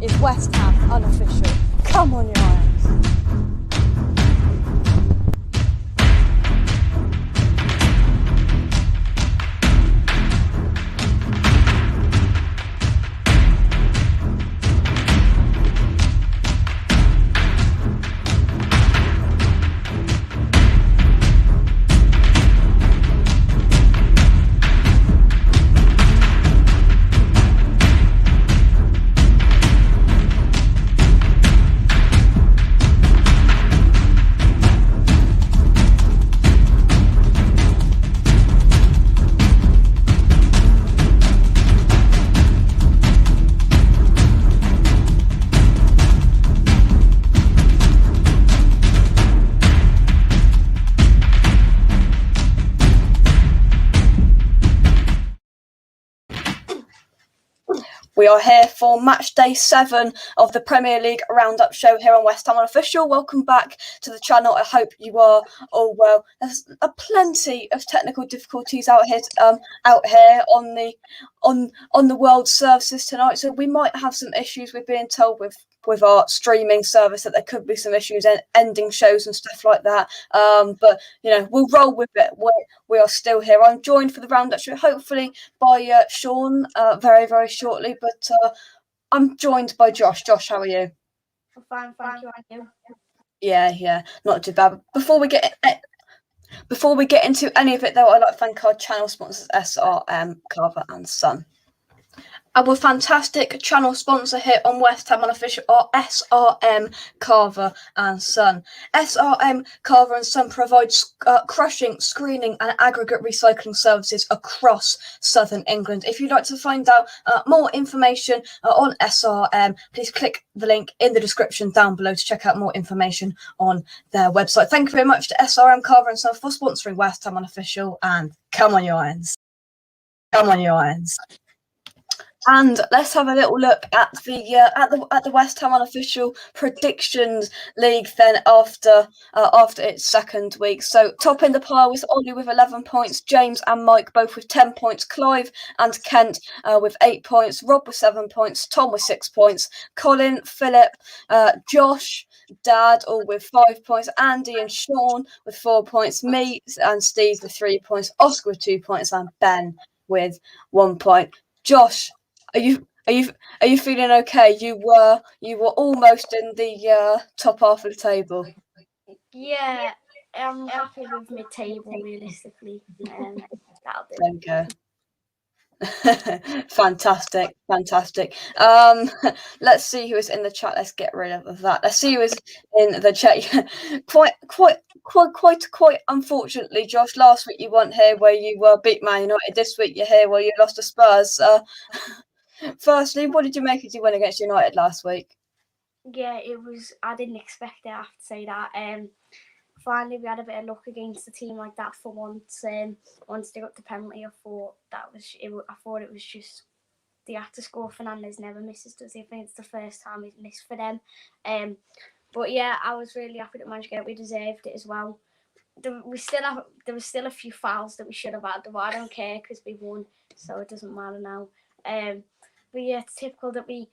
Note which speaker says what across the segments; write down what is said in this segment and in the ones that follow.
Speaker 1: is West Ham Unofficial. Come on, you Irons. We are here for match day 7 of the Premier League Roundup show here on West Ham Unofficial. Welcome back to the channel. I hope you are all well. There's plenty of technical difficulties out here on the world services tonight, so we might have some issues. We're being told with our streaming service that there could be some issues ending shows and stuff like that. But we'll roll with it. We are still here. I'm joined for the Roundup show, hopefully by Sean very, very shortly. But I'm joined by Josh. Josh, how are you?
Speaker 2: I'm fine, thank you. And you?
Speaker 1: Yeah, not too bad. Before we get into any of it, though, I'd like to thank our channel sponsors, SRM, Carver and Son. Our fantastic channel sponsor here on West Ham Unofficial are SRM, Carver and Son. SRM, Carver and Son provides crushing, screening and aggregate recycling services across southern England. If you'd like to find out more information on SRM, please click the link in the description down below to check out more information on their website. Thank you very much to SRM, Carver and Son for sponsoring West Ham Unofficial, and come on, you Irons. Come on, you Irons. And let's have a little look at the West Ham Unofficial Predictions League then after its second week. So top in the pile was Ollie with 11 points, James and Mike both with 10 points, Clive and Kent with 8 points, Rob with 7 points, Tom with 6 points, Colin, Philip, Josh, Dad all with 5 points, Andy and Sean with 4 points, me and Steve with 3 points, Oscar with 2 points, and Ben with 1 point. Josh, Are you feeling okay? You were almost in the top half of the table.
Speaker 2: Yeah, I'm happy with mid-table realistically. That'll do.
Speaker 1: There we go. Fantastic. Let's see who is in the chat. Let's get rid of that. Let's see who is in the chat. Quite unfortunately, Josh, last week you weren't here where you beat Man United. This week you're here where you lost to Spurs. Firstly, what did you make as you win against United last week?
Speaker 2: Yeah, it was. I didn't expect it. I have to say that. Finally, we had a bit of luck against a team like that for once. Once they got the penalty, I thought that was it. I thought it was just they had to score. Fernandes never misses, does he? I think it's the first time he's missed for them. But yeah, I was really happy that managed to get it. We deserved it as well. There was still a few fouls that we should have had. But I don't care because we won, so it doesn't matter now. But yeah, it's typical that we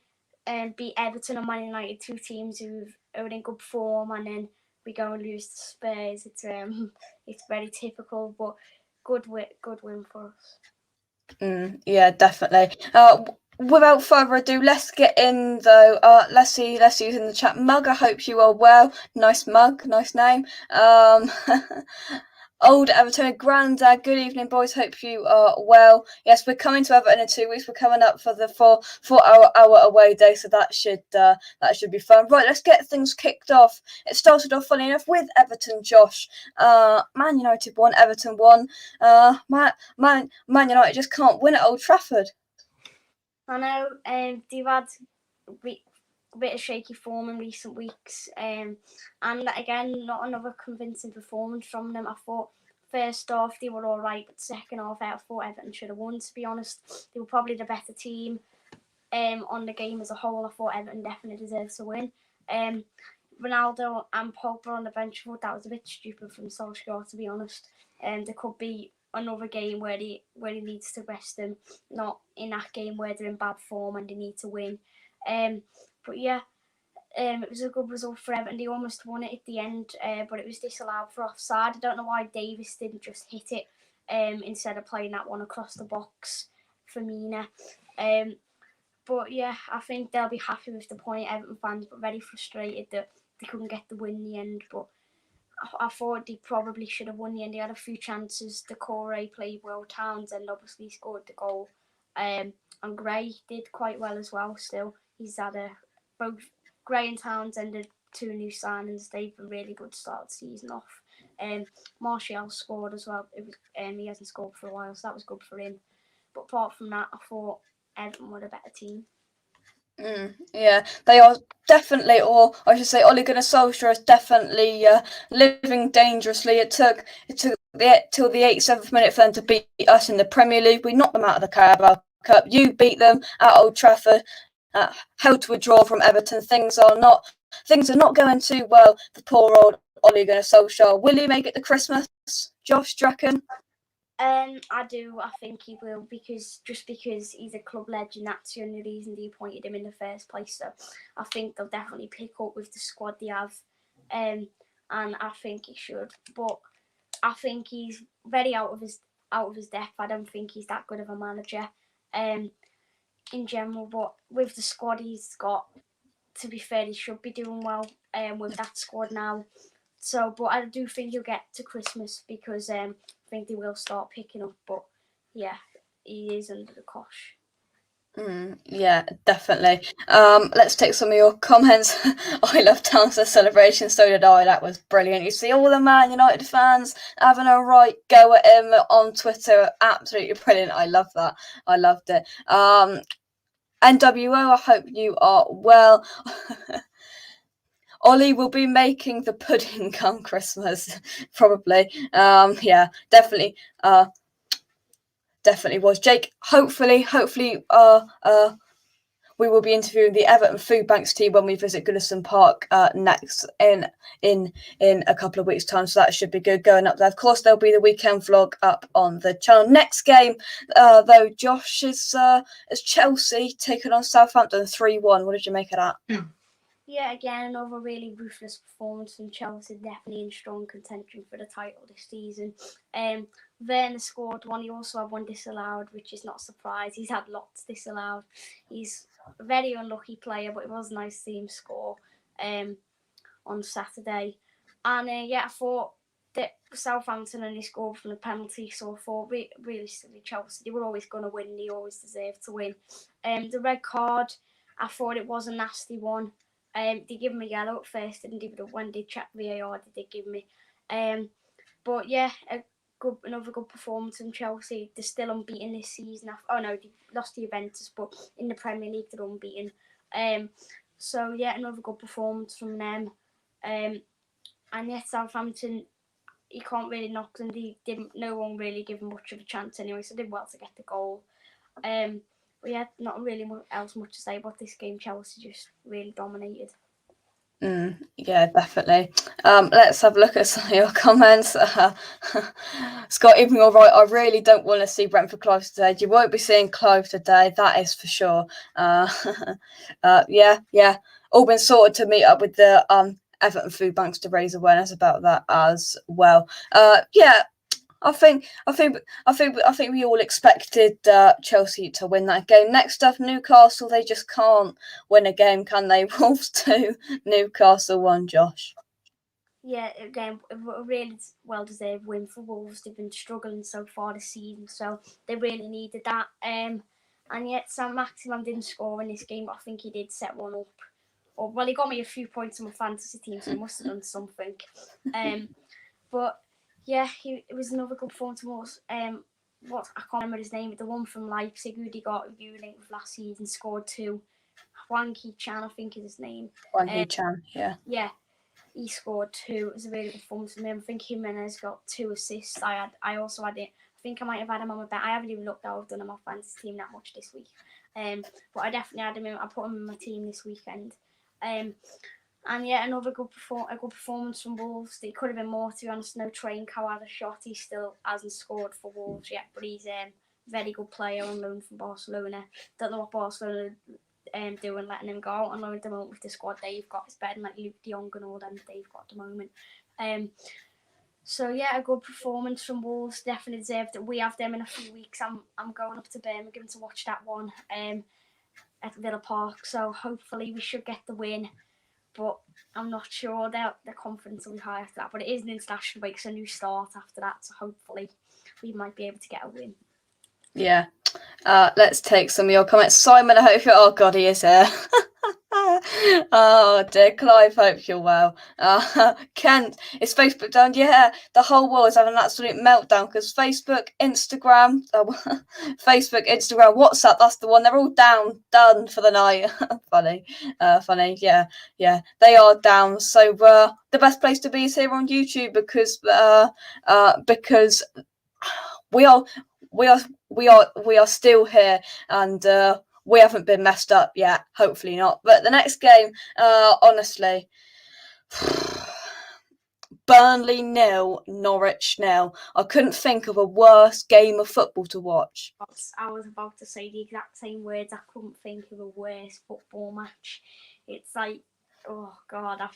Speaker 2: beat Everton and Man United, two teams who are in good form, and then we go and lose to Spurs. It's very typical, but good win for us.
Speaker 1: Yeah, definitely. Without further ado, let's get in though. Let's see who's in the chat. Mug, I hope you are well. Nice mug, nice name. Old Everton Grandad, good evening, boys. Hope you are well. Yes, we're coming to Everton in 2 weeks. We're coming up for the 4-hour away day, so that should be fun. Right, let's get things kicked off. It started off, funny enough, with Everton. Josh, Man United won, Everton won. Man United just can't win at Old Trafford.
Speaker 2: I know. They've had a bit of shaky form in recent weeks, and again, not another convincing performance from them. I thought first half they were all right, but second half I thought Everton should have won. To be honest, they were probably the better team. On the game as a whole, I thought Everton definitely deserved to win. Ronaldo and Pogba on the bench, I thought that was a bit stupid from Solskjaer, to be honest. There could be another game where he needs to rest them, not in that game where they're in bad form and they need to win. But yeah, it was a good result for Everton. They almost won it at the end, but it was disallowed for offside. I don't know why Davis didn't just hit it instead of playing that one across the box for Mina. But yeah, I think they'll be happy with the point. Everton fans were very frustrated that they couldn't get the win in the end, but I thought they probably should have won in the end. They had a few chances. Decore played well. Townsend obviously scored the goal. And Gray did quite well as well still. He's had both Gray and Townsend are 2 new signings. They've a really good start the season off. Martial scored as well. He hasn't scored for a while, so that was good for him. But apart from that, I thought Everton were a better team.
Speaker 1: Yeah, they are definitely, or I should say, Ole Gunnar Solskjaer is definitely living dangerously. It took till the 87th minute for them to beat us in the Premier League. We knocked them out of the Carabao Cup. You beat them at Old Trafford, held to a draw from Everton. Things are not going too well for poor old Ole Gunnar Solskjaer. Will he make it to Christmas, Josh? Do you reckon?
Speaker 2: I do. I think he will because he's a club legend. That's the only reason they appointed him in the first place. So I think they'll definitely pick up with the squad they have, and I think he should. But I think he's very out of his depth. I don't think he's that good of a manager, in general. But with the squad he's got, to be fair, he should be doing well. With that squad now. So, but I do think he'll get to Christmas because I think they will start picking up. But yeah, he is under the cosh.
Speaker 1: Yeah, definitely. Let's take some of your comments. I love Townsend's celebration, so did I. That was brilliant. You see all the Man United fans having a right go at him on Twitter. Absolutely brilliant. I love that. I loved it. NWO, I hope you are well. Ollie will be making the pudding come Christmas, probably. Yeah, definitely. Definitely was. Jake, hopefully, we will be interviewing the Everton Food Banks team when we visit Goodison Park next in a couple of weeks' time. So that should be good going up there. Of course, there'll be the weekend vlog up on the channel. Next game, though, Josh, is Chelsea taking on Southampton 3-1. What did you make of that?
Speaker 2: Yeah, again, another really ruthless performance from Chelsea, definitely in strong contention for the title this season. Werner scored one. He also had one disallowed, which is not a surprise. He's had lots disallowed. He's a very unlucky player, but it was nice to see him score on Saturday. And yeah, I thought that Southampton only scored from a penalty, so I thought realistically Chelsea, they were always going to win. They always deserved to win. The red card, I thought it was a nasty one. They gave me a yellow at first, didn't they? But when they checked VAR, they did give me. But yeah, another good performance from Chelsea. They're still unbeaten this season. They lost to Juventus, but in the Premier League they're unbeaten. So yeah, another good performance from them. And yet Southampton, you can't really knock them. No one really gave them much of a chance anyway, so they did well to get the goal. But yeah, not really much to say about this game. Chelsea just really dominated.
Speaker 1: Yeah, definitely. Let's have a look at some of your comments. Scott, even all right, I really don't want to see Brentford Clive today. You won't be seeing Clive today, that is for sure. Yeah. All been sorted to meet up with the Everton Food Banks to raise awareness about that as well. Yeah. I think we all expected Chelsea to win that game. Next up, Newcastle. They just can't win a game, can they? Wolves 2, Newcastle 1. Josh.
Speaker 2: Yeah, again, a really well-deserved win for Wolves. They've been struggling so far this season, so they really needed that. And yet, Sam Maximin didn't score in this game, but I think he did set one up. He got me a few points on my fantasy team, so he must have done something. But yeah, it was another good performance. I can't remember his name, but the one from Leipzig who he got linked with last season scored 2. Hwang Hee-chan, I think is his name.
Speaker 1: Hwang Hee-chan, yeah.
Speaker 2: Yeah, he scored 2. It was a really good performance from him. I think Jimenez got 2 assists. I also had it. I think I might have had him on my bet. I haven't even looked how I've done on my fantasy team that much this week. But I definitely had him in. I put him in my team this weekend. And yeah, another good performance from Wolves. It could have been more, to be honest. No Trainco had a shot. He still hasn't scored for Wolves yet, but he's a very good player on loan from Barcelona. Don't know what Barcelona doing, letting him go. I know at the moment with the squad they've got, it's better than like Luke de Jong and all them they've got at the moment. So yeah, a good performance from Wolves, definitely deserved it. We have them in a few weeks. I'm going up to Birmingham to watch that one at Villa Park. So hopefully we should get the win, but I'm not sure the confidence will be high after that. But it is an international break, so a new start after that. So hopefully we might be able to get a win.
Speaker 1: Yeah. Let's take some of your comments. Simon, I hope you're... Oh, God, he is here. Oh, dear. Clive, hope you're well. Kent, is Facebook down? Yeah, the whole world is having an absolute meltdown because Facebook, Instagram, WhatsApp, that's the one. They're all done for the night. Funny. Yeah, they are down. So the best place to be is here on YouTube because we are still here, and we haven't been messed up yet. Hopefully not. But the next game, honestly, Burnley 0, Norwich 0. I couldn't think of a worse game of football to watch.
Speaker 2: I was about to say the exact same words. I couldn't think of a worse football match. It's like, oh God, I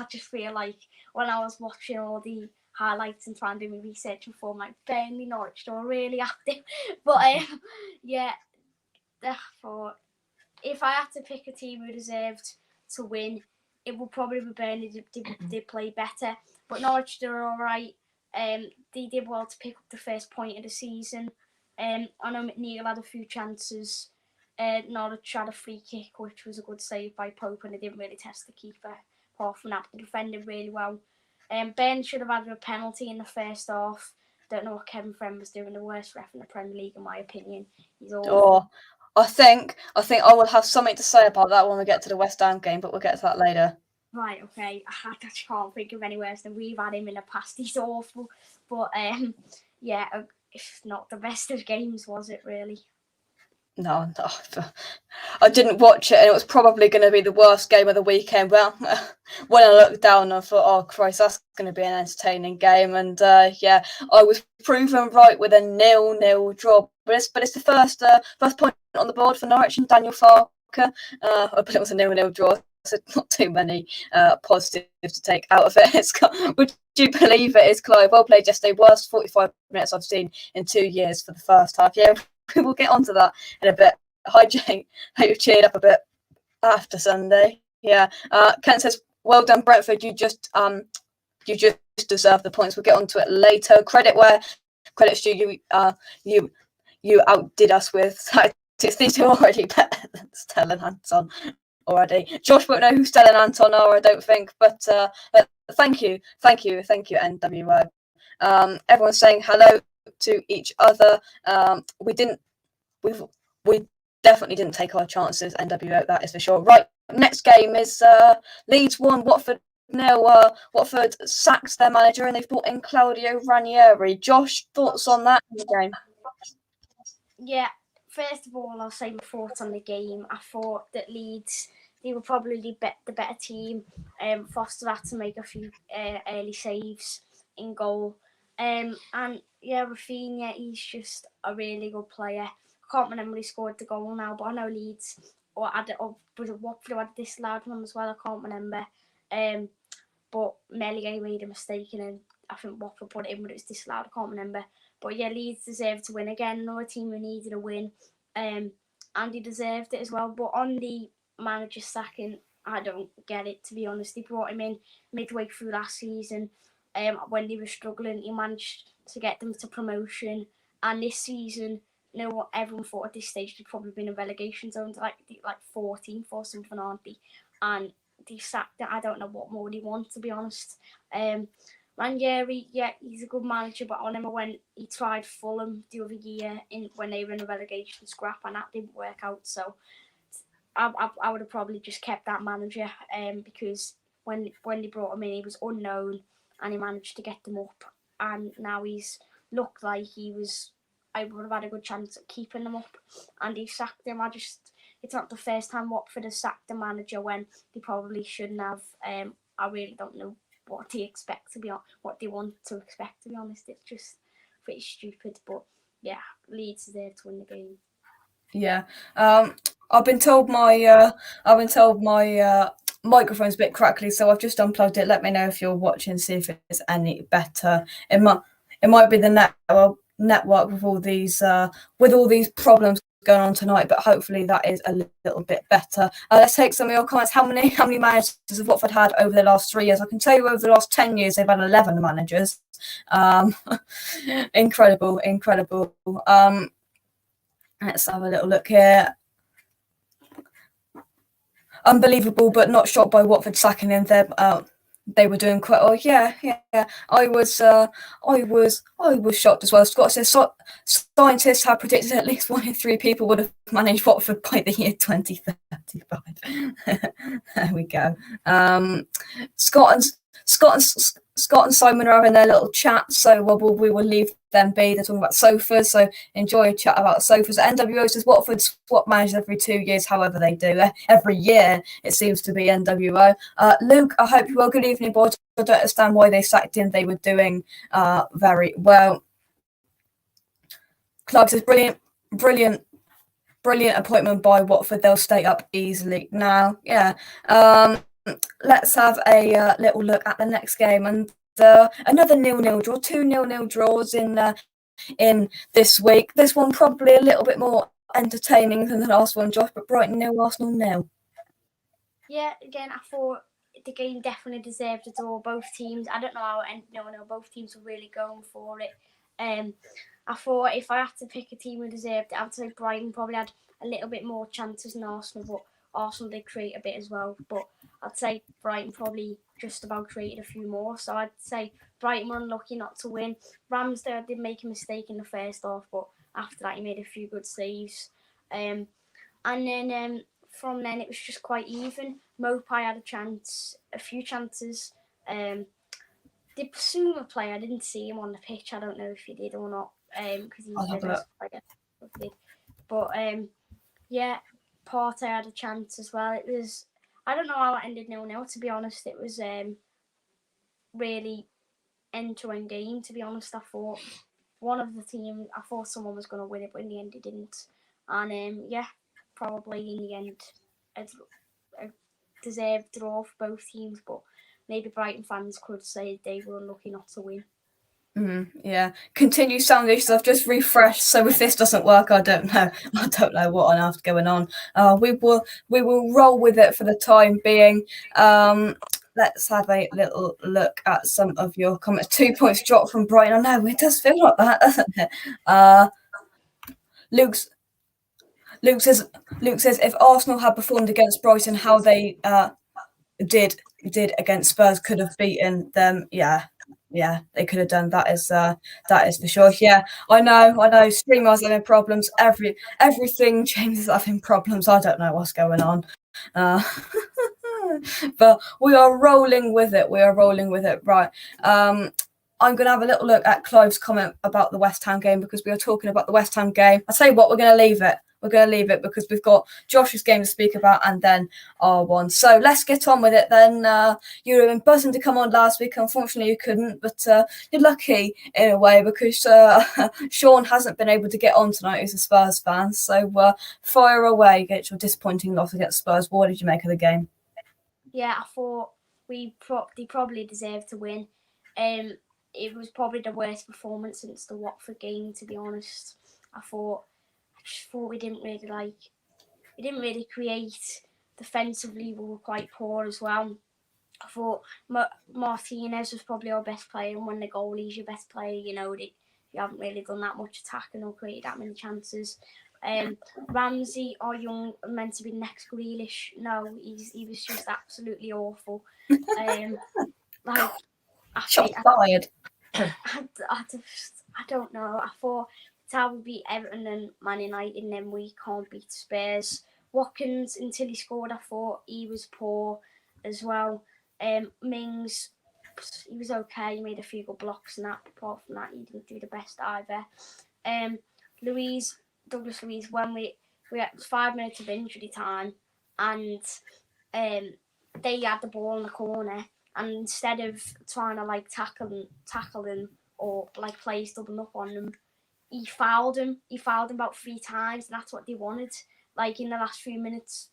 Speaker 2: just feel like when I was watching all the highlights and trying to do my research before, like Burnley, Norwich, they were really active. But yeah, therefore, if I had to pick a team who deserved to win, it would probably be Burnley. They play better, but Norwich, they're all right. They did well to pick up the first point of the season. I know McNeil had a few chances. Norwich had a free kick, which was a good save by Pope, and they didn't really test the keeper. Apart from that, they defended really well. Ben should have had a penalty in the first half. Don't know what Kevin Friend was doing. The worst ref in the Premier League, in my opinion. He's awful.
Speaker 1: I think I will have something to say about that when we get to the West Ham game, but we'll get to that later.
Speaker 2: Right, okay. I just can't think of any worse than we've had him in the past. He's awful. But yeah, it's not the best of games, was it really?
Speaker 1: No, I didn't watch it, and it was probably going to be the worst game of the weekend. Well, when I looked down, I thought, oh Christ, that's going to be an entertaining game. And yeah, I was proven right with a 0-0 draw. But it's the first point on the board for Norwich and Daniel Farker. But it was a 0-0 draw, so not too many positives to take out of it. Would you believe it? It's Clive. Well played yesterday. Worst 45 minutes I've seen in 2 years for the first half. Yeah. We'll get onto that in a bit. Hi, Jane. Hope you've cheered up a bit after Sunday. Yeah. Kent says, well done, Brentford. You just deserve the points. We'll get onto it later. Credit where credit's due. You outdid us with these are already better than Stellan Anton already. Josh won't know who Stellan Anton are, I don't think, but thank you, NWO. Everyone's saying hello to each other. We definitely didn't take our chances, NWO, that is for sure. Right, next game is Leeds 1, Watford 0. Watford sacked their manager and they've brought in Claudio Ranieri. Josh, thoughts on that game?
Speaker 2: Yeah, first of all, I'll say my thoughts on the game. I thought that Leeds, they were probably the better team. Foster had to make a few early saves in goal. And yeah, Rafinha, he's just a really good player. I can't remember he scored the goal now, but I know Leeds or was it Watford who had this loud one as well? I can't remember. But Melier made a mistake and I think Watford put it in, but it was disallowed. I can't remember. But yeah, Leeds deserved to win again. Another team who needed a win, and he deserved it as well. But on the manager sacking, I don't get it, to be honest. They brought him in midway through last season. When they were struggling, he managed to get them to promotion. And this season, you know what, everyone thought at this stage they'd probably been in relegation zones, like 14th or something, aren't they? And they sacked it. I don't know what more they want, to be honest. Ranieri, yeah, he's a good manager, but I remember when he tried Fulham the other year when they were in a relegation scrap, and that didn't work out. So I would have probably just kept that manager, because when they brought him in, he was unknown, and he managed to get them up, and now he's looked like I would have had a good chance at keeping them up, and he sacked him. It's not the first time Watford has sacked a manager when they probably shouldn't have. I really don't know what they expect what they want to expect, to be honest. It's just pretty stupid, but yeah, Leeds is there to win the game.
Speaker 1: Yeah, I've been told my microphone's a bit crackly, so I've just unplugged it. Let me know if you're watching, see if it's any better. It might be the network with all these problems going on tonight, but hopefully that is a little bit better. Let's take some of your comments. How many managers have Watford had over the last 3 years? I can tell you over the last 10 years they've had 11 managers. Incredible. Let's have a little look here. Unbelievable, but not shocked by Watford sacking him. They were doing quite well. Yeah. I was shocked as well. Scott says scientists have predicted at least 1 in 3 people would have managed Watford by the year 2035. There we go. Scott and Simon are having their little chat, so we will leave them be. They're talking about sofas, so enjoy a chat about sofas. NWO says Watford swap managers every 2 years, however they do. Every year it seems to be NWO. Luke, I hope you're well. Good evening, boys. I don't understand why they sacked him. They were doing very well. Clark says brilliant appointment by Watford. They'll stay up easily now. Yeah. Let's have a little look at the next game, and another 0-0 draw. 2 0-0 draws in this week. This one probably a little bit more entertaining than the last one, Josh. But Brighton 0, Arsenal 0.
Speaker 2: Yeah, again, I thought the game definitely deserved a draw. Both teams, I don't know how it ended. No, both teams were really going for it. I thought if I had to pick a team who deserved it, I'd say Brighton probably had a little bit more chances than Arsenal, but Arsenal did create a bit as well. But I'd say Brighton probably just about created a few more. So I'd say Brighton were unlucky not to win. Ramsdale did make a mistake in the first half, but after that he made a few good saves. And then from then it was just quite even. Mopai had a few chances. The Basuma player, I didn't see him on the pitch. I don't know if he did or not, because he's the best player. But yeah, Partey had a chance as well. It was, I don't know how it ended 0-0, to be honest. It was really end-to-end game, to be honest. I thought someone was going to win it, but in the end it didn't. And yeah, probably in the end a deserved draw for both teams, but maybe Brighton fans could say they were unlucky not to win.
Speaker 1: Yeah. Continue sound issues. I've just refreshed, so if this doesn't work, I don't know what on earth's going on. We will roll with it for the time being. Let's have a little look at some of your comments. 2 points dropped from Brighton. I know it does feel like that, doesn't it? Luke says if Arsenal had performed against Brighton how they did against Spurs, could have beaten them. Yeah, they could have done. That is for sure. Yeah, I know. Streamers having problems. Everything James is having problems. I don't know what's going on. But we are rolling with it. Right. I'm going to have a little look at Clive's comment about the West Ham game, because we are talking about the West Ham game. I'll tell you what, we're going to leave it. Because we've got Josh's game to speak about and then our one. So let's get on with it then. You were been to come on last week. Unfortunately, you couldn't, but you're lucky in a way, because Sean hasn't been able to get on tonight. He's a Spurs fan. So fire away. Get your disappointing loss against Spurs. What did you make of the game?
Speaker 2: Yeah, I thought they probably deserved to win. It was probably the worst performance since the Watford game, to be honest. I just thought we didn't really create. Defensively, we were quite poor as well. I thought Martinez was probably our best player, and when the goalie's your best player, you haven't really done that much attacking or created that many chances. Ramsey, our young, meant to be next Grealish. No, he was just absolutely awful.
Speaker 1: Shot fired.
Speaker 2: I don't know. I thought it's how we beat Everton and Man United, and then we can't beat Spurs. Watkins, until he scored, I thought he was poor as well. Mings, he was okay. He made a few good blocks and that. But apart from that, he didn't do the best either. Douglas Luiz, when we had 5 minutes of injury time, and they had the ball in the corner, and instead of trying to tackle him or play stubbing up on them, he fouled him. He fouled him about 3 times, and that's what they wanted. like in the last few minutes,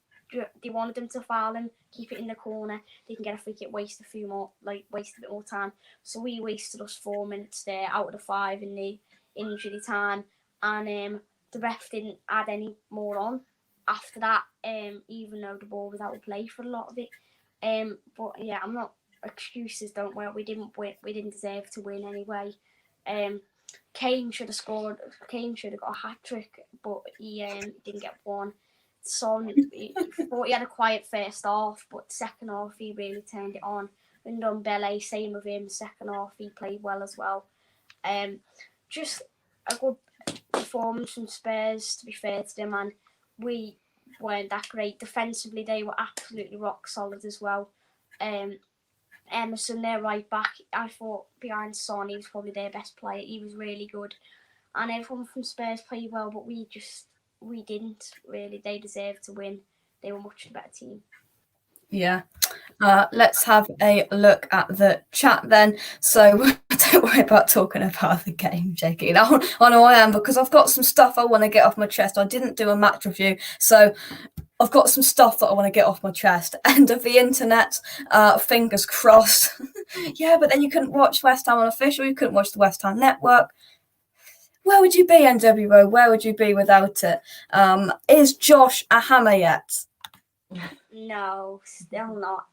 Speaker 2: they wanted them to foul him, keep it in the corner. They can get a free kick, waste a bit more time. So we wasted us 4 minutes there out of the 5 in the injury time, and the ref didn't add any more on after that. Even though the ball was out of play for a lot of it. But yeah, I'm not. Excuses don't work. We didn't win. We didn't deserve to win anyway. Kane should have scored. Kane should have got a hat trick, but he didn't get one. Son, he thought he had a quiet first half, but second half he really turned it on. And Bele, same with him. Second half he played well as well. Just a good performance from Spurs. To be fair to them, and we weren't that great defensively. They were absolutely rock solid as well. Emerson, their right back, I thought behind Son, he was probably their best player. He was really good. And everyone from Spurs played well, but we didn't really. They deserved to win. They were much the better team.
Speaker 1: Yeah. Let's have a look at the chat then. So don't worry about talking about the game, Jakey. I know I am, because I've got some stuff I want to get off my chest. I didn't do a match review, so I've got some stuff that I want to get off my chest. End of the internet, fingers crossed. Yeah, but then you couldn't watch West Ham Unofficial, you couldn't watch the West Ham Network. Where would you be, NWO? Where would you be without it? Is Josh a hammer yet?
Speaker 2: No, still not.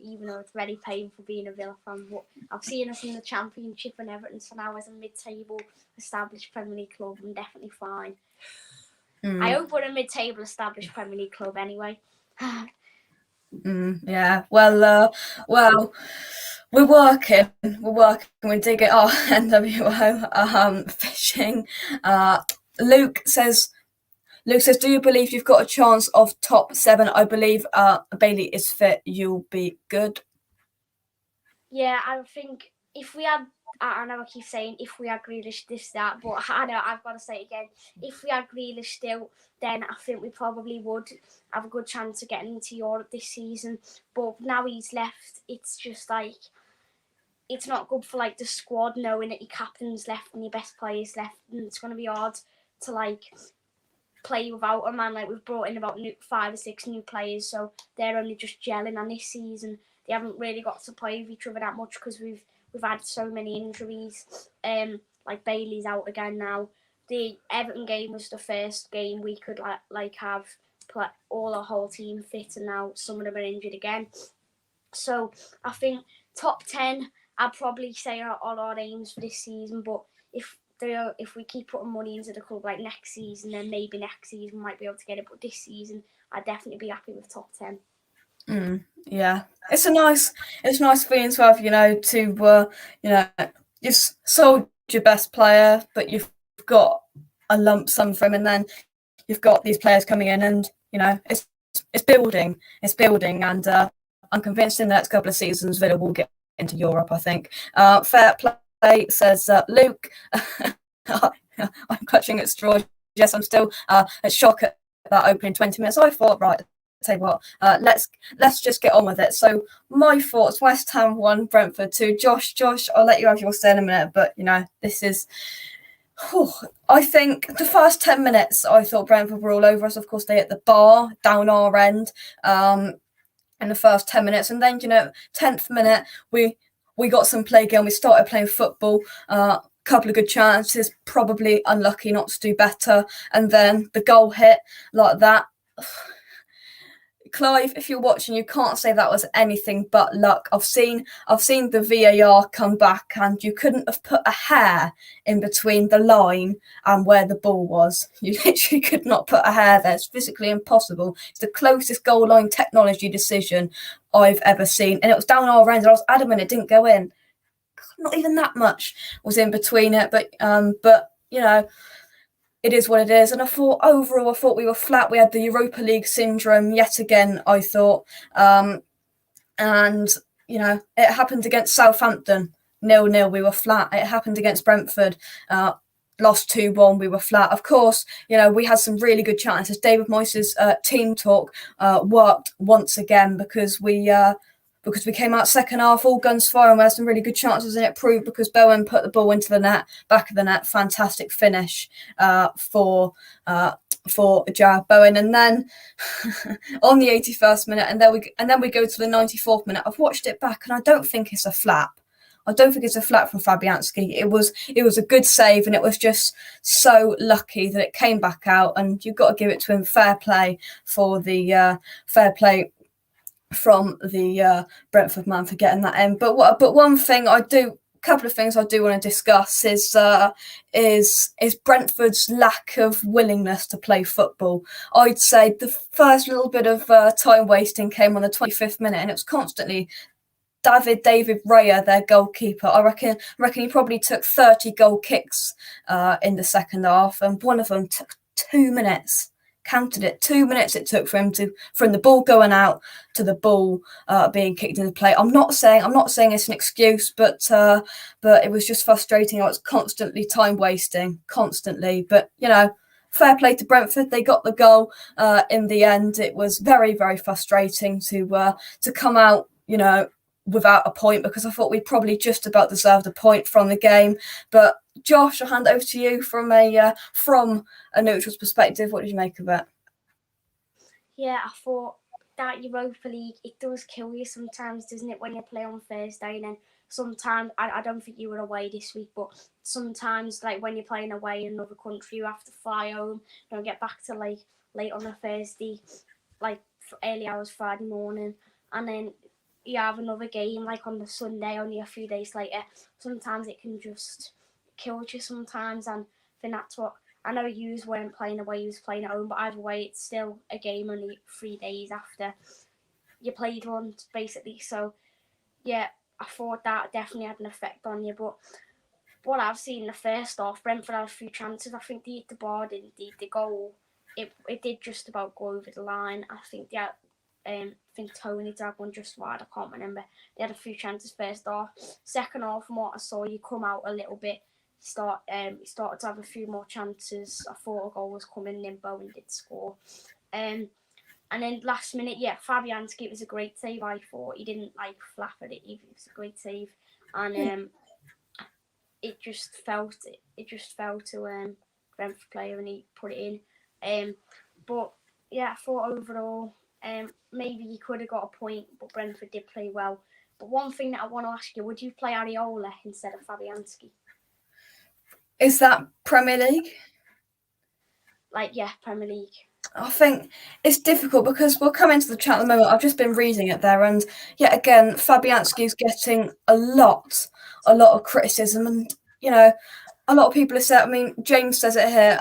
Speaker 2: Even though it's very painful being a Villa fan. But I've seen us in the Championship and Everton, so now as a mid-table established Premier League club, I'm definitely fine. I hope we're a mid-table established Premier League club anyway.
Speaker 1: Yeah, well, we're working, we're digging our NWO fishing. Luke says, do you believe you've got a chance of top 7? I believe Bailey is fit, you'll be good.
Speaker 2: Yeah, I think if we had, I know I keep saying if we had Grealish, this, that, but I know I've got to say it again. If we had Grealish still, then I think we probably would have a good chance of getting into Europe this season. But now he's left, it's just like, it's not good for like the squad knowing that your captain's left and your best players left, and it's going to be hard to like play without a man. Like we've brought in about 5 or 6 new players, so they're only just gelling on this season. They haven't really got to play with each other that much because we've had so many injuries. Like Bailey's out again now. The Everton game was the first game we could have all our whole team fit, and now some of them are injured again. So I think top 10, I'd probably say are our aims for this season. But if we keep putting money into the club like next season, then maybe next season we might be able to get it. But this season, I'd definitely be happy with top 10.
Speaker 1: Yeah, it's a nice feeling to have, you've sold your best player, but you've got a lump sum from him, and then you've got these players coming in, and it's building, and I'm convinced in the next couple of seasons Villa will get into Europe. I think. Fair play, says Luke. I'm clutching at straws. Yes, I'm still at shock at that opening 20 minutes. I thought, right, tell you what, let's just get on with it. So my thoughts: West Ham 1, Brentford 2. Josh, I'll let you have your say in a minute, but this is. I think the first 10 minutes, I thought Brentford were all over us. Of course, they hit the bar down our end in the first 10 minutes, and then 10th minute we got some play again. We started playing football. Couple of good chances, probably unlucky not to do better, and then the goal hit like that. Clive, if you're watching, you can't say that was anything but luck. I've seen the VAR come back, and you couldn't have put a hair in between the line and where the ball was. You literally could not put a hair there. It's physically impossible. It's the closest goal line technology decision I've ever seen, and it was down our end. I was adamant it didn't go in. Not even that much was in between it, but it is what it is. And overall I thought we were flat. We had the Europa League syndrome yet again, I thought. And it happened against Southampton, 0-0, we were flat. It happened against Brentford, lost 2-1, we were flat. Of course, we had some really good chances. David Moyes' team talk worked once again, because we because we came out second half, all guns firing. We had some really good chances, and it proved because Bowen put the ball into the net, back of the net. Fantastic finish for Jarrod Bowen. And then on the 81st minute, and then we go to the 94th minute. I've watched it back, and I don't think it's a flap. I don't think it's a flap from Fabianski. It was a good save, and it was just so lucky that it came back out. And you've got to give it to him. Fair play for the fair play from the Brentford man for getting that in. But one thing I do. Couple of things I do want to discuss is Brentford's lack of willingness to play football. I'd say the first little bit of time wasting came on the 25th minute, and it was constantly David Raya, their goalkeeper. I reckon he probably took 30 goal kicks in the second half, and one of them took 2 minutes. Counted it, 2 minutes it took from the ball going out to the ball being kicked into play. I'm not saying it's an excuse, but it was just frustrating. I was constantly time wasting, constantly. But fair play to Brentford. They got the goal in the end. It was very, very frustrating to come out, without a point, because I thought we probably just about deserved a point from the game. But Josh, I'll hand over to you from a neutral's perspective. What did you make of it?
Speaker 2: Yeah, I thought that Europa League, it does kill you sometimes, doesn't it, when you play on Thursday? And then sometimes, I don't think you were away this week, but sometimes, like when you're playing away in another country, you have to fly home, don't get back to like late on a Thursday, like early hours Friday morning, and then you have another game like on the Sunday only a few days later. Sometimes it can just kill you sometimes, and I think that's what, I know you weren't playing away, you was playing at home, but either way it's still a game only 3 days after you played one basically. So yeah, I thought that definitely had an effect on you. But what I've seen in the first half, Brentford had a few chances. I think they hit the bar, the goal, it did just about go over the line. I think they had I think Tony dragged one just wide. I can't remember. They had a few chances first half. Second half, from what I saw, you come out a little bit. You started to have a few more chances. I thought a goal was coming, and then Bowen did score. And then last minute, Fabianski, it was a great save. I thought he didn't flap at it. It was a great save, and it just fell to Brentford player, and he put it in. But yeah, I thought overall. Maybe you could have got a point, but Brentford did play well. But one thing that I want to ask you, would you play Areola instead of Fabianski?
Speaker 1: Is that Premier League?
Speaker 2: Premier League.
Speaker 1: I think it's difficult because we'll come into the chat at the moment. I've just been reading it there, and yet again, Fabianski's getting a lot of criticism, and a lot of people have said. I mean, James says it here.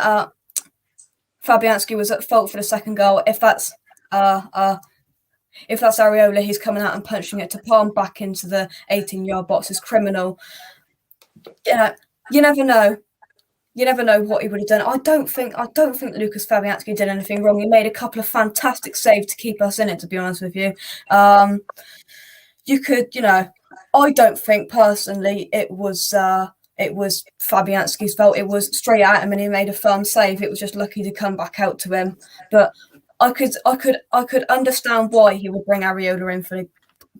Speaker 1: Fabianski was at fault for the second goal. If that's Areola, he's coming out and punching it to palm back into the 18-yard box is criminal. You never know. You never know what he would have done. I don't think Lucas Fabianski did anything wrong. He made a couple of fantastic saves to keep us in it, to be honest with you. I don't think personally it was Fabianski's fault. It was straight at him and he made a firm save. It was just lucky to come back out to him. But I could understand why he would bring Areola in for the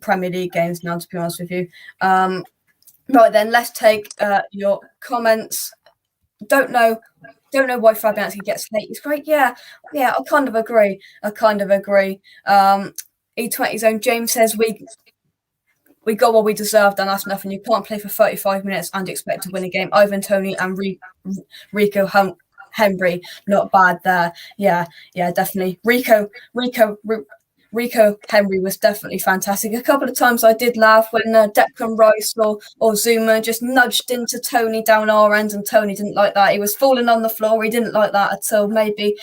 Speaker 1: Premier League games now, to be honest with you. Right then, let's take your comments. Don't know why Fabianski gets late. It's great. Yeah, I kind of agree. E20's own James says we got what we deserved, and that's nothing. You can't play for 35 minutes and expect to win a game. Ivan Toney and Rico Henry, not bad there. Yeah, definitely. Rico Henry was definitely fantastic. A couple of times I did laugh when Declan Rice or Zuma just nudged into Tony down our end, and Tony didn't like that. He was falling on the floor. He didn't like that at all. Maybe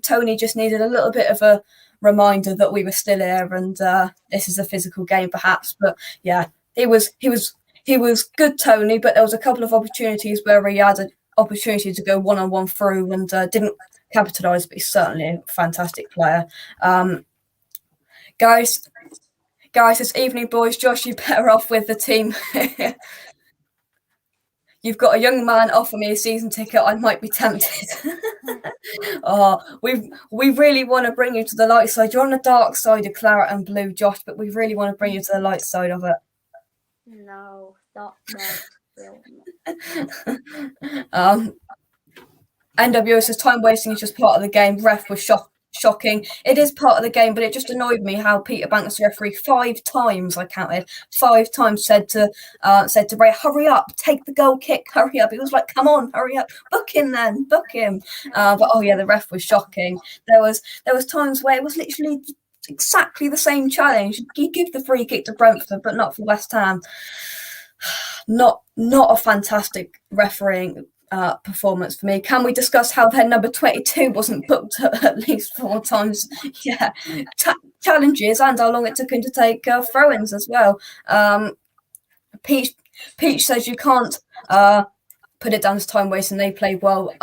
Speaker 1: Tony just needed a little bit of a reminder that we were still here and this is a physical game, perhaps. But yeah, he was good, Tony. But there was a couple of opportunities where he had an opportunity to go one-on-one through and didn't capitalise, but he's certainly a fantastic player. Guys, it's evening, boys. Josh, you better off with the team. You've got a young man offer me a season ticket. I might be tempted. Oh, we really want to bring you to the light side. You're on the dark side of claret and blue, Josh, but we really want to bring you to the light side of it.
Speaker 2: No, not no.
Speaker 1: NWO says time wasting is just part of the game. Ref was shocking. It is part of the game, but it just annoyed me how Peter Banks, the referee, 5 times, I counted, 5 times said to Ray, hurry up, take the goal kick, hurry up. It was like, come on, hurry up, book him then, book him. But oh yeah, the ref was shocking. There was times where it was literally exactly the same challenge. You give the free kick to Brentford, but not for West Ham. Not a fantastic refereeing performance for me. Can we discuss how their number 22 wasn't booked at least 4 times? Yeah, challenges and how long it took him to take throw-ins as well. Peach says you can't put it down as time wasting. They played well.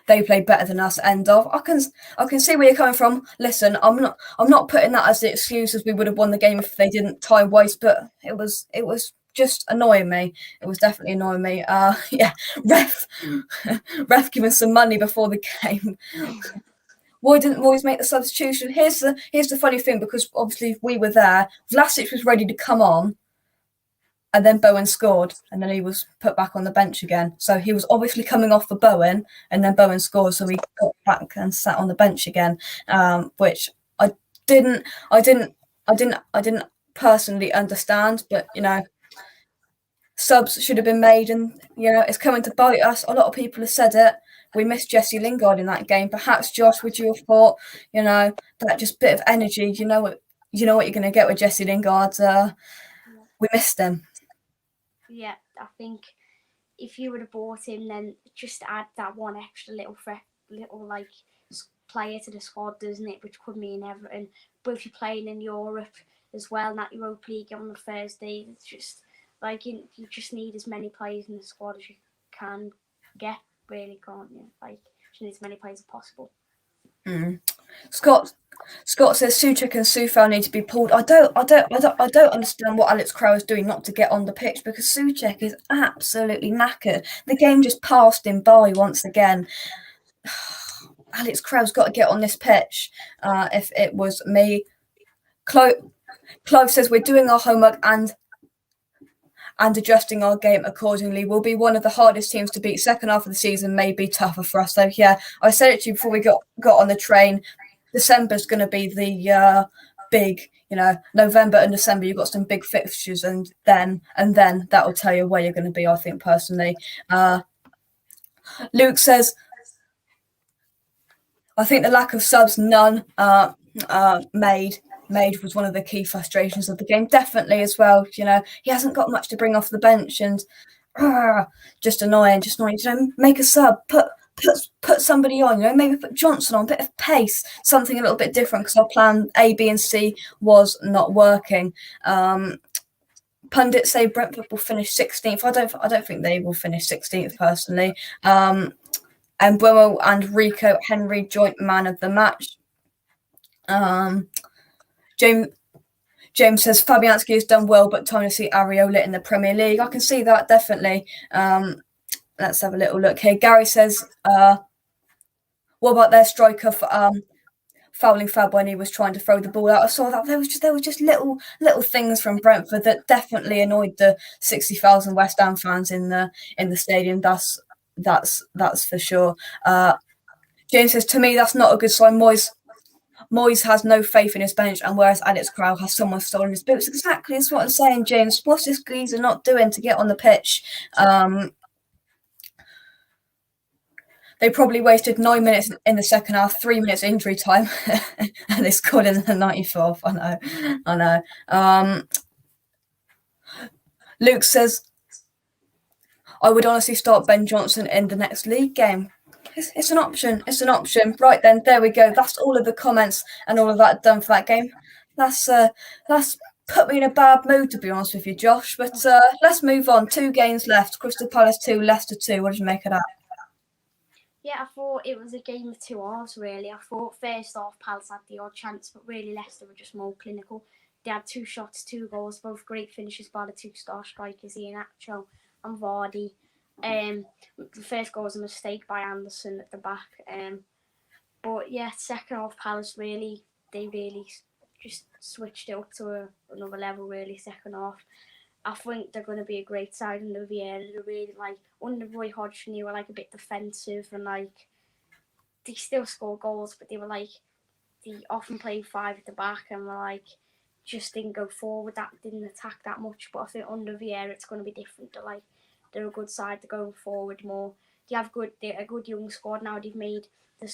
Speaker 1: They played better than us. End of. I can see where you're coming from. Listen, I'm not putting that as the excuse as we would have won the game if they didn't time waste, but it was just annoying me. It was definitely annoying me. Yeah, ref giving some money before the game. Why didn't Moyes make the substitution? Here's the funny thing, because obviously we were there. Vlasic was ready to come on, and then Bowen scored, and then he was put back on the bench again. So he was obviously coming off for Bowen, and then Bowen scored, so he got back and sat on the bench again, which I didn't personally understand. But subs should have been made, and it's coming to bite us. A lot of people have said it. We missed Jesse Lingard in that game. Perhaps, Josh, would you have thought, that just bit of energy? You know what you're going to get with Jesse Lingard. We missed him.
Speaker 2: Yeah, I think if you would have bought him, then just add that one extra little player to the squad, doesn't it? Which could mean Everton. But if you're playing in Europe as well, and that Europa League on the Thursday, it's just you just need as many players in the squad as you can get, really, can't you? You need as many players as possible.
Speaker 1: Scott says Souček and Soufal need to be pulled. I don't understand what Alex Crow is doing not to get on the pitch, because Souček is absolutely knackered. The game just passed him by once again. Alex Crow's got to get on this pitch. If it was me, Clive says we're doing our homework and adjusting our game accordingly. We'll be one of the hardest teams to beat. Second half of the season may be tougher for us. So yeah, I said it to you before we got on the train. December's going to be the big, November and December. You've got some big fixtures, and then that will tell you where you're going to be, I think, personally. Luke says, I think the lack of subs, none made was one of the key frustrations of the game. Definitely as well. He hasn't got much to bring off the bench, and just annoying. Make a sub, put somebody on, maybe put Johnson on, a bit of pace, something a little bit different, because our plan A, B and C was not working. Pundits say Brentford will finish 16th. I don't think they will finish 16th personally. And Buemo and Rico Henry joint man of the match. James says Fabianski has done well, but time to see Areola in the Premier League. I can see that, definitely. Let's have a little look here. Gary says, what about their striker fouling Fab when he was trying to throw the ball out? I saw that there was just little things from Brentford that definitely annoyed the 60,000 West Ham fans in the stadium. That's for sure. James says, to me, that's not a good sign. Moyes has no faith in his bench, and whereas Alex Crow has someone stolen his boots. Exactly, that's what I'm saying, James. What's this geezer not doing to get on the pitch? They probably wasted 9 minutes in the second half, 3 minutes injury time, and they scored in the 94th. I know. Luke says, I would honestly start Ben Johnson in the next league game. It's an option. Right then, there we go. That's all of the comments and all of that done for that game. That's put me in a bad mood, to be honest with you, Josh. But let's move on. 2 games left. Crystal Palace 2, Leicester 2. What did you make of that?
Speaker 2: Yeah, I thought it was a game of 2 halves, really. I thought first half Palace had the odd chance, but really Leicester were just more clinical. They had 2 shots, 2 goals, both great finishes by the 2-star strikers, Ian Acho and Vardy. The first goal was a mistake by Anderson at the back. But yeah, second half Palace really just switched it up to another level. Really, second half. I think they're going to be a great side under Vieira. They're really under Roy Hodgson, they were a bit defensive and they still score goals, but they often played 5 at the back and were just didn't go forward, didn't attack that much. But I think under Vieira it's going to be different. They're a good side. They're going forward more. They're a good young squad now. They've made a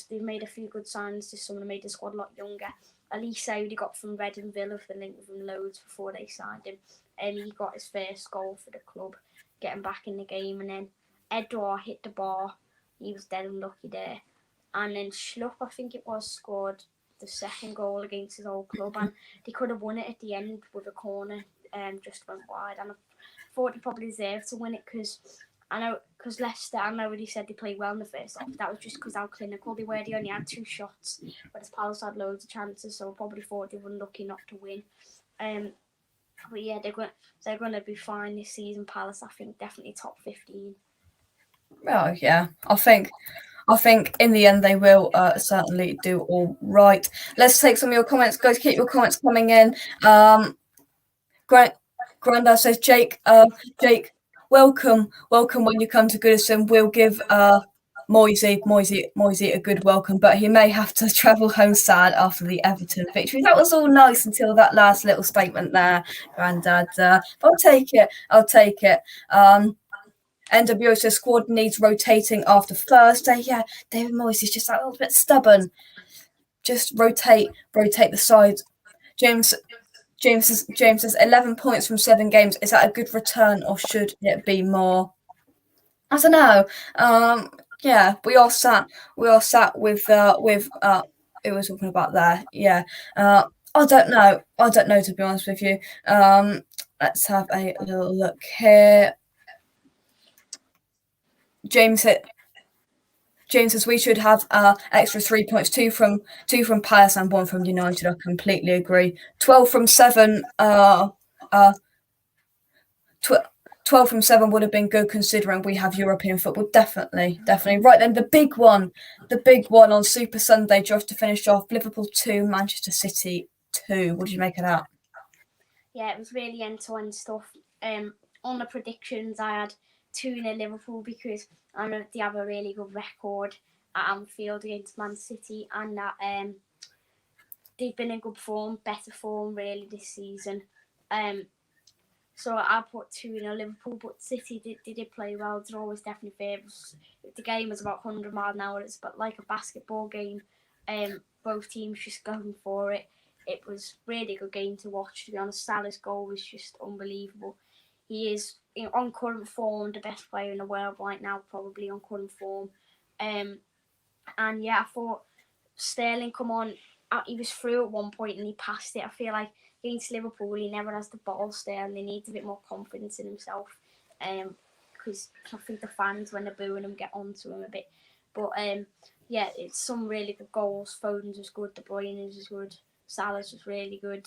Speaker 2: few good signs this summer. Made the squad a lot younger. Elisa, who they got from Reading Villa, for the link with him loads before they signed him. He got his first goal for the club, getting back in the game. And then Edouard hit the bar. He was dead unlucky there. And then Schlupp, I think it was, scored the second goal against his old club. And they could have won it at the end with a corner, just went wide. And I thought they probably deserved to win it because Leicester, I know they said they played well in the first half. That was just because how clinical they were. They only had 2 shots, whereas Palace had loads of chances, so I probably thought they were unlucky not to win. But yeah, they're going to be fine this season. Palace, I think, definitely top 15.
Speaker 1: Oh yeah, I think in the end they will certainly do all right. Let's take some of your comments, guys. Keep your comments coming in. Grandad says, Jake, welcome when you come to Goodison. We'll give Moisey a good welcome, but he may have to travel home sad after the Everton victory. That was all nice until that last little statement there, Grandad. I'll take it. NWO says squad needs rotating after Thursday. Yeah, David Moyes is just a little bit stubborn. Just rotate the side. James says 11 points from 7 games. Is that a good return or should it be more? I don't know. Yeah, we all sat with who was talking about there. Yeah. I don't know to be honest with you. Let's have a little look here. James says we should have extra 3 points, two from Palace and 1 from United. I completely agree. 12 from 7. 12 from 7 would have been good considering we have European football. Definitely. Right then, the big one on Super Sunday, just to finish off. Liverpool 2, Manchester City 2. What did you make of that?
Speaker 2: Yeah, it was really end-to-end stuff. On the predictions, I had 2-0 Liverpool because I know they have a really good record at Anfield against Man City, and that they've been in good form, better form really this season. So I put 2-0 Liverpool, but City did play well. They're always definitely favourites. The game was about 100 miles an hour. It's but like a basketball game. Both teams just going for it. It was really good game to watch. To be honest, Salah's goal was just unbelievable. He is on current form, the best player in the world right now, probably on current form. And yeah, I thought Sterling come on. He was through at one point and he passed it. I feel like against Liverpool, he never has the ball still, and he needs a bit more confidence in himself. Because I think the fans, when they're booing him, get onto him a bit. But yeah, it's some really good goals. Foden's was good. De Bruyne's was good. Salah's was really good.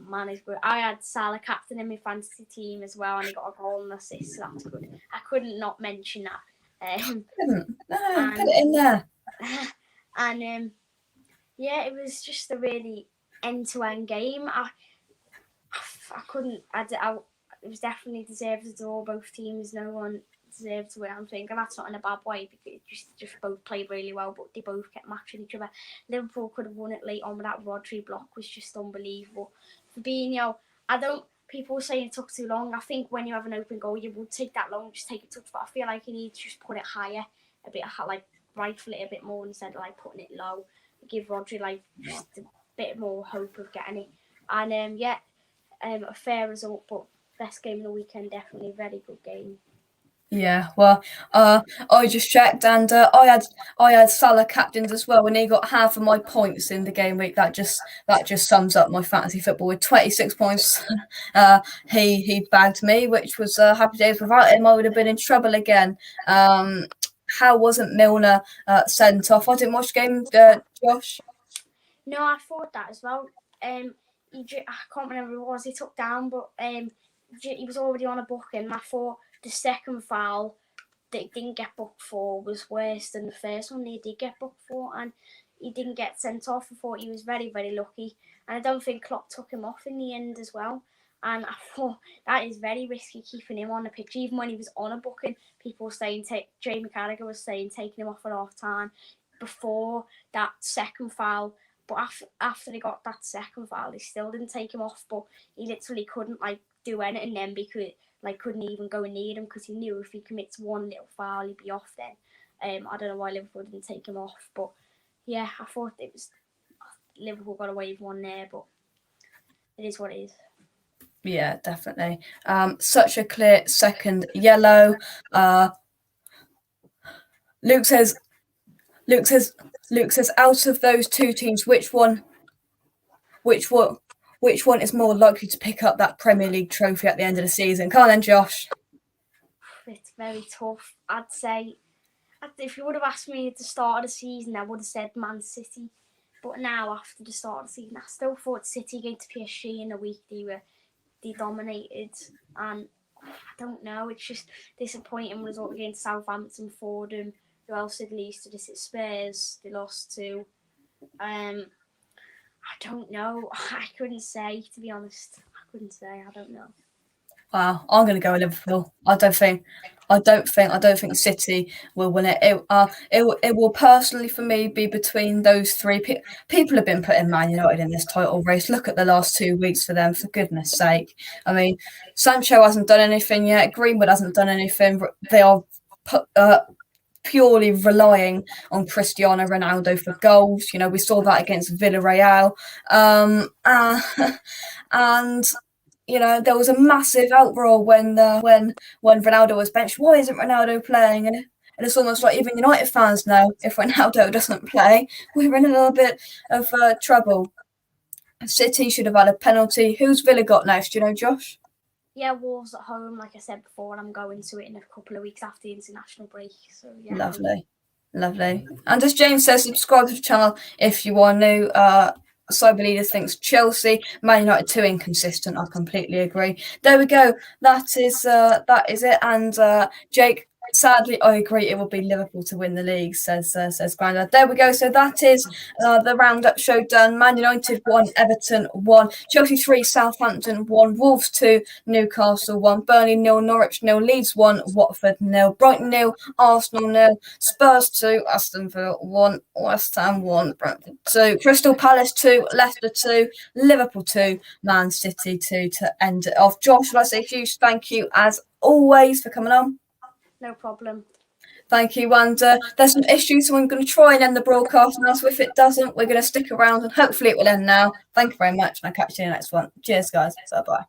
Speaker 2: Man is good. I had Salah captain in my fantasy team as well, and he got a goal and assist, so that's good. I couldn't not mention that.
Speaker 1: Put it in there.
Speaker 2: And yeah, it was just a really end-to-end game. I couldn't. It was definitely deserved to draw. Both teams, no one deserved to win. I'm thinking that's not in a bad way because just both played really well, but they both kept matching each other. Liverpool could have won it late on, but that Rodri block was just unbelievable. Fabinho, people were saying it took too long. I think when you have an open goal, you would take that long, just take a touch. But I feel like you need to just put it higher, a bit rifle it a bit more instead of putting it low. Give Rodri just a bit more hope of getting it. And a fair result, but best game of the weekend, definitely very good game.
Speaker 1: Yeah, well, I just checked, and I had Salah captained as well, and he got half of my points in the game week. That just sums up my fantasy football with 26 points. He bagged me, which was happy days. Without him, I would have been in trouble again. How wasn't Milner sent off? I didn't watch the game, Josh.
Speaker 2: No, I thought that as well. I can't remember who it was he took down, but he was already on a booking. I thought the second foul, they didn't get booked for was worse than the first one they did get booked for, and he didn't get sent off. I thought he was very, very lucky, and I don't think Klopp took him off in the end as well. And I thought that is very risky keeping him on the pitch, even when he was on a booking. People were saying, Jamie Carragher was saying taking him off at half time before that second foul. But after they got that second foul, they still didn't take him off. But he literally couldn't do anything then, because couldn't even go near him, because he knew if he commits one little foul, he'd be off then. I don't know why Liverpool didn't take him off, but yeah, I thought it was Liverpool got away with one there, but it is what it is.
Speaker 1: Yeah, definitely. Such a clear second yellow. Luke says, out of those two teams, which one is more likely to pick up that Premier League trophy at the end of the season? Come on then, Josh.
Speaker 2: It's very tough. I'd say, if you would have asked me at the start of the season, I would have said Man City. But now, after the start of the season, I still thought City against PSG in a week, they dominated. And I don't know, it's just disappointing result against Southampton for them. Who else did Leeds to this? Spurs, they lost to. I don't know. I couldn't say, to be honest. I don't know.
Speaker 1: Wow, I'm going to go with Liverpool. I don't think City will win it. It will personally, for me, be between those three. People have been putting Man United in this title race. Look at the last 2 weeks for them, for goodness sake. I mean, Sancho hasn't done anything yet. Greenwood hasn't done anything. They are purely relying on Cristiano Ronaldo for goals. We saw that against Villarreal. And there was a massive outroar when Ronaldo was benched. Why isn't Ronaldo playing? And it's almost like even United fans know if Ronaldo doesn't play, we're in a little bit of trouble. City should have had a penalty. Who's Villa got next? Do you know, Josh?
Speaker 2: Yeah, Wolves at home, like I said before, and I'm going to it in a couple of weeks after the international break. So yeah.
Speaker 1: Lovely. And as James says, subscribe to the channel if you are new. Cyber Leader thinks Chelsea, Man United too inconsistent. I completely agree. There we go. That is it. And Jake, sadly, I agree. It will be Liverpool to win the league, says Grandad. There we go. So that is the roundup show done. Man United 1, Everton 1, Chelsea 3, Southampton 1, Wolves 2, Newcastle 1, Burnley 0, Norwich 0, Leeds 1, Watford 0, Brighton 0, Arsenal 0, Spurs 2, Aston Villa 1, West Ham 1, Brentford 2, Crystal Palace 2, Leicester 2, Liverpool 2, Man City 2 to end it off. Josh, I'd say a huge thank you as always for coming on.
Speaker 2: No problem.
Speaker 1: Thank you. And there's some issues, so I'm going to try and end the broadcast now. So if it doesn't, we're going to stick around and hopefully it will end now. Thank you very much, and I'll catch you in the next one. Cheers, guys. Bye-bye.